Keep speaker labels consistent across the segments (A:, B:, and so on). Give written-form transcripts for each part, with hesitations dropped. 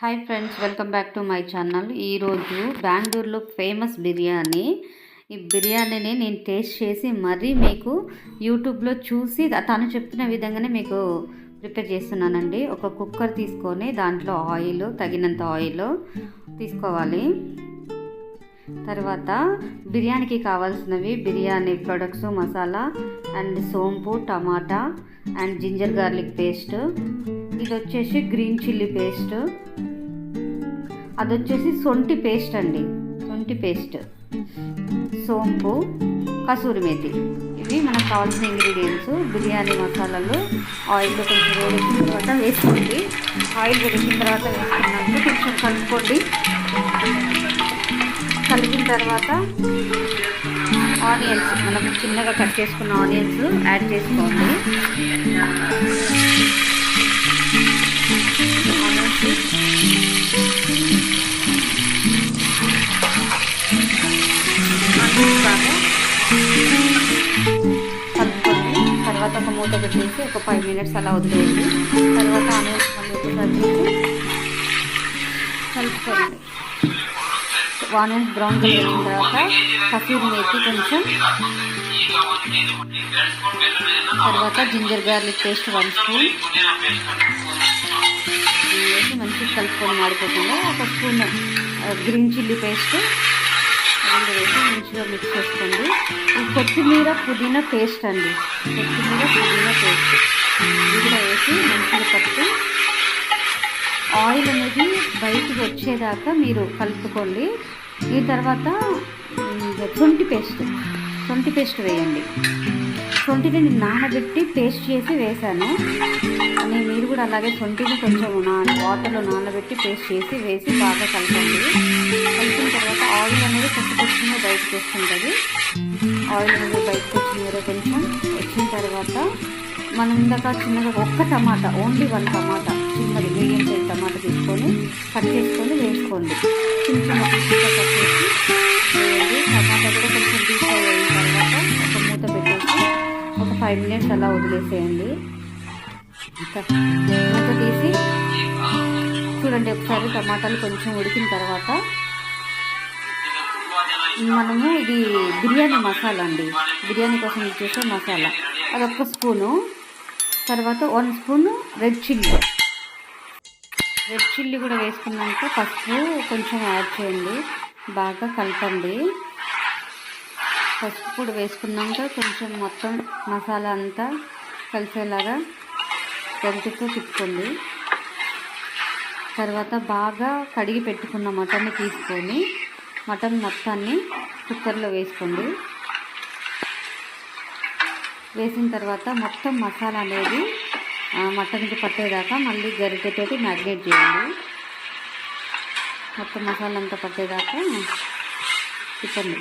A: Hi friends, welcome back to my channel. ఈరోజు బెంగళూరులో famous biryani. ఈ బిర్యానీని నేను టేస్ట్ చేసి మరీ మీకు యూట్యూబ్లో చూసి తను చెప్తున్న విధంగానే మీకు ప్రిపేర్ చేస్తున్నానండి. ఒక కుక్కర్ తీసుకొని దాంట్లో తగినంత ఆయిల్ తీసుకోవాలి. తర్వాత బిర్యానీకి కావాల్సినవి బిర్యానీ ప్రొడక్ట్స్, మసాలా అండ్ సోంపు, టమాటా అండ్ జింజర్ గార్లిక్ పేస్ట్. ఇది వచ్చేసి గ్రీన్ చిల్లీ పేస్ట్. అది వచ్చేసి సొంటి పేస్ట్ అండి, సొంటి పేస్ట్, సోంపు, కసూరి మేతి. ఇవి మనకు కావాల్సిన ఇంగ్రీడియంట్స్. బిర్యానీ మసాలాలు ఆయిల్లో కొంచెం వేడెక్కిన తర్వాత వేసుకోండి. ఆయిల్ వేడెక్కిన తర్వాత వేసుకున్నాక కొంచెం కలుపుకోండి. కలిపిన తర్వాత ఆనియన్స్, మనం చిన్నగా కట్ చేసుకున్న ఆనియన్స్ యాడ్ చేసుకోండి. కలుపుకోండి. తర్వాత ఒక మూత పెట్టేసి ఒక 5 minutes అలా వదిలేయండి. తర్వాత ఆనియన్స్ మళ్ళీ ఒకసారి చేసి కలుపుకోండి. ఆనియన్స్ బ్రౌన్ కలర్ వచ్చిన తర్వాత కసూరి మేతి కొంచెం, తర్వాత జింజర్ గార్లిక్ పేస్ట్ 1 spoon వేసి మంచిగా కలుపుకొని మాడిపోకుండా ఒక స్పూన్ గ్రీన్ చిల్లీ పేస్ట్ వేసి మంచిగా మిక్స్ చేసుకోండి. ఈ కొత్తిమీర పుదీనా పేస్ట్ అండి, కొత్తిమీర పుదీనా పేస్ట్ ఇది కూడా వేసి మంచిగా కలుపుతూ ఆయిల్ అనేది బయటకు వచ్చేదాకా మీరు కలుపుకోండి. ఈ తర్వాత శొంఠి పేస్ట్ వేయండి. శొంఠిని నానబెట్టి పేస్ట్ చేసి వేసాను. మీరు కూడా అలాగే శొంఠిని కొంచెం వాటర్లో నానబెట్టి పేస్ట్ చేసి వేసి బాగా కలపండి. కలిపిన తర్వాత ఆయిల్ అనేది కొంచెం బయటకు వస్తుంటుంది. ఆయిల్ అనేది బయటకు వచ్చిన కొంచెం వచ్చిన తర్వాత మనం ఇందాక చిన్నగా ఒక్క టమాటా, ఓన్లీ 1 టమాటా, చిన్నది మీడియం సైజ్ టమాటా తీసుకొని కట్ చేసుకొని వేసుకోండి. చిన్న పీసుగా కట్ చేసి వేయండి. టమాటా కూడా కొంచెం డీప్ ఫ్రై అయిన తర్వాత ఒక మూత పెట్టేసి ఒక 5 minutes అలా వదిలేసేయండి. మూత తీసి చూడండి ఒకసారి. టమాటాలు కొంచెం ఉడికిన తర్వాత మనము ఇది బిర్యానీ మసాలా అండి, బిర్యానీ కోసం యూజ్ చేసే మసాలా, అదొక స్పూను. తర్వాత 1 spoon రెడ్ చిల్లీ కూడా వేసుకున్నాక పసుపు కొంచెం యాడ్ చేయండి. బాగా కలపండి. పసుపు కూడా వేసుకున్నాక కొంచెం మొత్తం మసాలా అంతా కలిసేలాగా గరిటెతో తిప్పుకోండి. తర్వాత బాగా కడిగి పెట్టుకున్న మటన్ని తీసుకొని మటన్ మొత్తాన్ని కుక్కర్లో వేసుకోండి. వేసిన తర్వాత మొత్తం మసాలా అనేది మటన్కి పట్టేదాకా మళ్ళీ గరిటెతోటి మ్యారినేట్ చేయండి. మొత్తం మసాలా అంతా పట్టేదాకా తిప్పండి.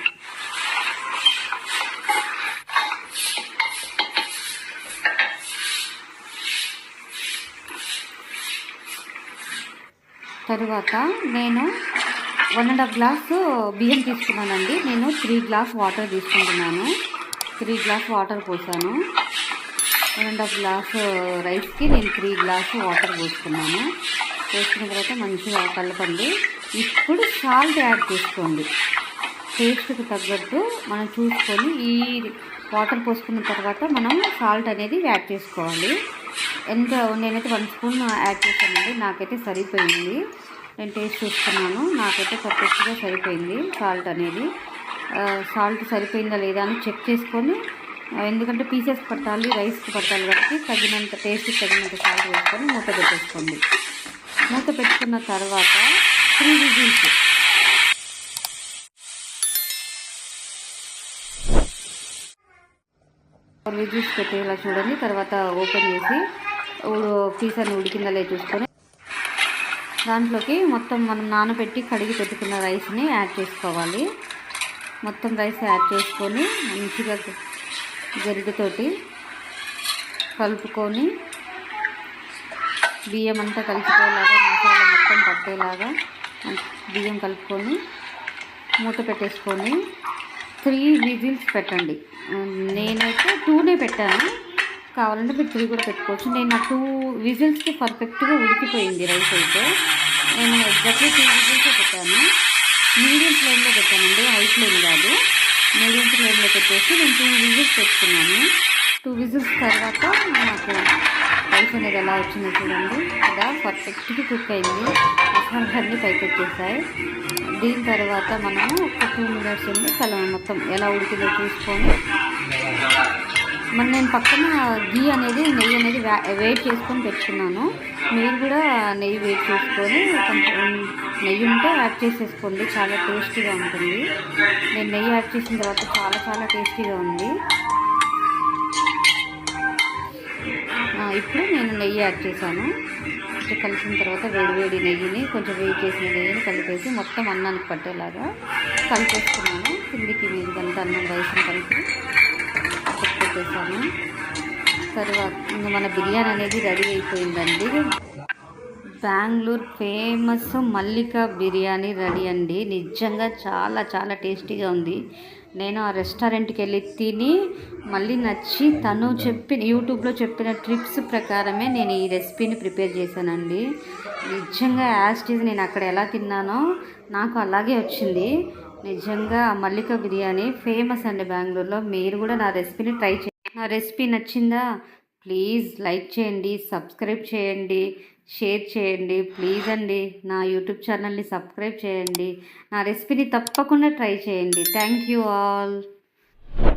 A: తరువాత నేను 1.5 glass బియ్యం తీసుకున్నానండి. నేను 3 glass వాటర్ తీసుకుంటున్నాను. 3 glass వాటర్ పోసాను. 1.5 glass రైస్కి నేను 3 glass వాటర్ పోసుకున్నాను. పోసుకున్న తర్వాత మంచిగా కలపండి. ఇప్పుడు సాల్ట్ యాడ్ చేసుకోండి. టేస్ట్కి తగ్గట్టు మనం చూసుకొని ఈ వాటర్ పోసుకున్న తర్వాత మనం సాల్ట్ అనేది యాడ్ చేసుకోవాలి. నేనైతే 1 spoon యాడ్ చేశానండి. నాకైతే సరిపోయింది. నేను టేస్ట్ చూసుకున్నాను, నాకైతే పర్ఫెక్ట్గా సరిపోయింది. సాల్ట్ అనేది సాల్ట్ సరిపోయిందా లేదా అని చెక్ చేసుకొని, ఎందుకంటే పీసెస్ పట్టాలి, రైస్కి పట్టాలి కాబట్టి తగినంత టేస్ట్కి తగినంత సాల్ట్ వేసుకొని మూత పెట్టేసుకోండి. మూత పెట్టుకున్న తర్వాత 3 whistles, 4 whistles పెట్టేలా చూడండి. తర్వాత ఓపెన్ చేసి పీస్ అని ఉడికిందా లేదు చూసుకొని దాంట్లోకి మొత్తం మనం నానబెట్టి కడిగి పెట్టుకున్న రైస్ని యాడ్ చేసుకోవాలి. మొత్తం రైస్ యాడ్ చేసుకొని మంచిగా గరిటెతోటి కలుపుకొని బియ్యం అంతా కలిసిపోయేలాగా, మసాలా మొత్తం పట్టేలాగా బియ్యం కలుపుకొని మూత పెట్టేసుకొని 3 whistles పెట్టండి. నేనైతే 2 పెట్టాను. కావాలంటే మీరు 3 కూడా పెట్టుకోవచ్చు. నేను నా 2 విజిల్స్కి పర్ఫెక్ట్గా ఉడికిపోయింది రైస్ అయితే. నేను ఎగ్జాక్ట్లీ 2 విజిల్సే పెట్టాను. మీడియం ఫ్లేమ్లో పెట్టానండి, హై ఫ్లేమ్ కాదు. మీడియం ఫ్లేమ్లో పెట్టేసి నేను 2 విజిల్స్ పెట్టుకున్నాను. 2 విజిల్స్ తర్వాత నాకు రైస్ అనేది ఎలా వచ్చిందో చూడండి. ఇలా పర్ఫెక్ట్గా కుక్ అయింది, మసాలాలన్నీ పైకి వచ్చేసాయి. దీని తర్వాత మనము ఒక 2 మినిట్స్ ఉంది మొత్తం ఎలా ఉడికిందో చూసుకొని నేను పక్కన నెయ్యి అనేది వెయిట్ చేసుకొని పెట్టుకున్నాను. మీరు కూడా నెయ్యి వెయిట్ చేసుకొని కొంచెం నెయ్యి ఉంటే యాడ్ చేసేసుకోండి, చాలా టేస్టీగా ఉంటుంది. నేను నెయ్యి యాడ్ చేసిన తర్వాత చాలా టేస్టీగా ఉంది. ఇప్పుడు నేను నెయ్యి యాడ్ చేశాను. కొంచెం కలిసిన తర్వాత వేడి నెయ్యిని, కొంచెం వేడి చేసిన నెయ్యిని కలిపేసి మొత్తం అన్నానికి పట్టేలాగా కలిపేసుకున్నాను. కిందికి మీదంతా అన్నం రైస్ని కలిపి పెట్టేసాను. తర్వాత ఇంకా మన బిర్యానీ అనేది రెడీ అయిపోయిందండి. బెంగళూరు ఫేమస్ మల్లిక బిర్యానీ రెడీ అండి. నిజంగా చాలా టేస్టీగా ఉంది. నేను ఆ రెస్టారెంట్కి వెళ్ళి తిని మళ్ళీ నచ్చి తను యూట్యూబ్లో చెప్పిన ట్రిప్స్ ప్రకారమే నేను ఈ రెసిపీని ప్రిపేర్ చేశానండి. నిజంగా యాజ్ ఇట్ ఈజ్ నేను అక్కడ ఎలా తిన్నానో నాకు అలాగే వచ్చింది. నిజంగా మల్లిక బిర్యానీ ఫేమస్ అండి బెంగళూరులో. మీరు కూడా నా రెసిపీని ట్రై చేయండి. నా రెసిపీ నచ్చిందా? ప్లీజ్ లైక్ చేయండి, సబ్స్క్రైబ్ చేయండి, షేర్ చేయండి. ప్లీజ్ అండి నా యూట్యూబ్ ఛానల్ని సబ్స్క్రైబ్ చేయండి. నా రెసిపీని తప్పకుండా ట్రై చేయండి. Thank you all.